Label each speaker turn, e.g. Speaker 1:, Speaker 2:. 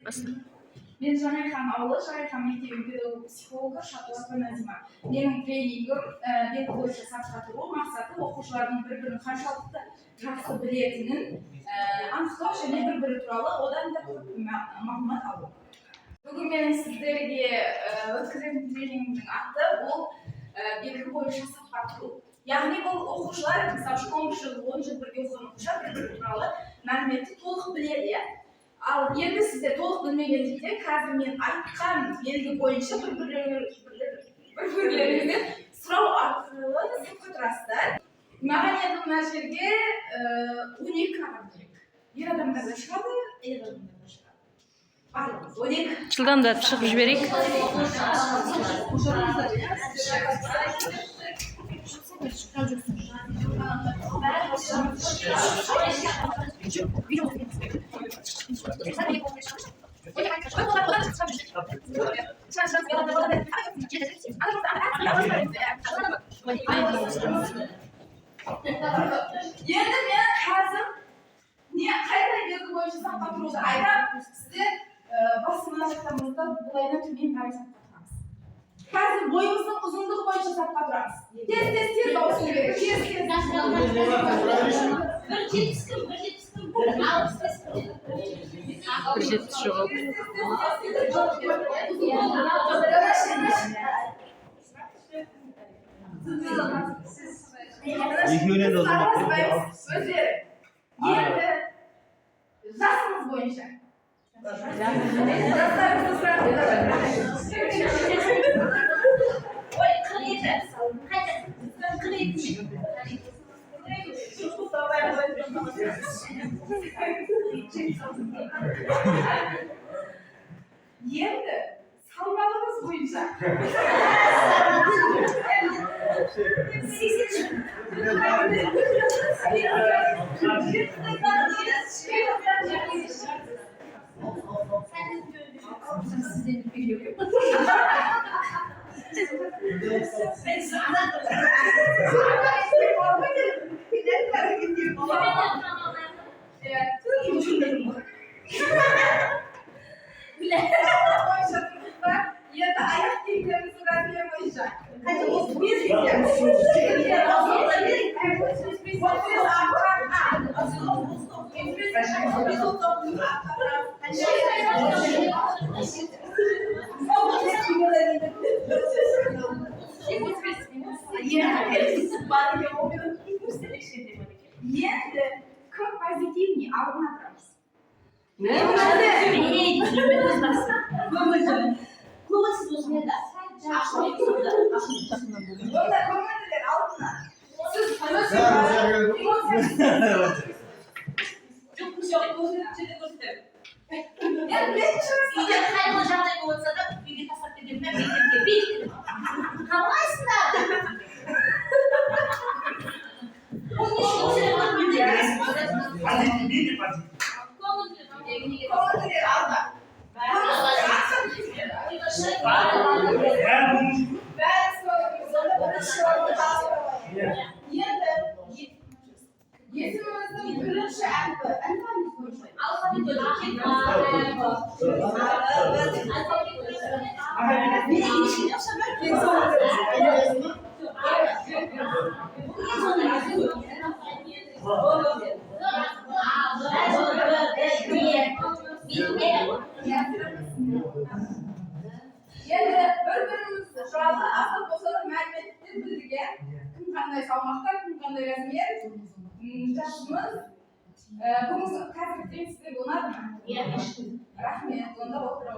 Speaker 1: Мен Жаңайхан ауылы, Жаңайхан мектебінің педагог психологы Шатуатова Назима. Менің тренингім бет бойынша сапқа тұру мақсаты оқушылардың бір-бірін қаншалықты жақсы білетінін анықтау және бір-бірі туралы одан да көп мағлұмат алу. Бүгін мен сіздерге өткізетін тренингімнің аты бұл белгі бойынша сапқа тұру. Яғни бұл оқушылар, мысалы үшін 11 жыл, 10 жыл бірге оқыған оқушылар бір-бірі туралы мәліметті толық біледі. Ал енді сіздер толық білмегендіктен қазір мен айтқан белгі бойынша бір-бірлеріңізден сұрау арқылы сапқа тұрасыздар. Маған енді мына жерге 12 адам керек. Ер адамдар да шығады, әйел адамдар да шығады. Барлығы 12.
Speaker 2: Жылдамдатып шығып жіберейік.
Speaker 1: Енді мен қазір қайда белгі бойынша сапқа тұруды айтамын. Сіздер басына жақтарыңызда былайынан төмен қарай сапқа тұрамыз. Қазір бойымыздың ұзындығы бойынша сапқа тұрамыз. Тез дауыс береді.
Speaker 3: Екеуінен de o zaman.
Speaker 1: Өздері. Енді жасыңыз бойынша. Жастарыңызды Енді салмағыңыз бойынша. Енді аяқ киімдеріңізді размері бойынша. Енді көп позитивный алдына тұрамыз. Көңілсіз болсын да. Онда көңілділер алдына. Сіз үйде қайғылы жағдай болса да, үйге тастап кетемін, мектепке бейт. Қалайсыңдар? Көңілділер алда. Есіміміздің бірінші әрпі алфавит бойынша. Алфавит Енді бір-біріміз жайлы асып болса да мәліметтер білдірген. Кім қандай салмақта, кім қандай размер, жасымыз. Бүгін қазір тренингтер болады ма? Рахмет, онда отыра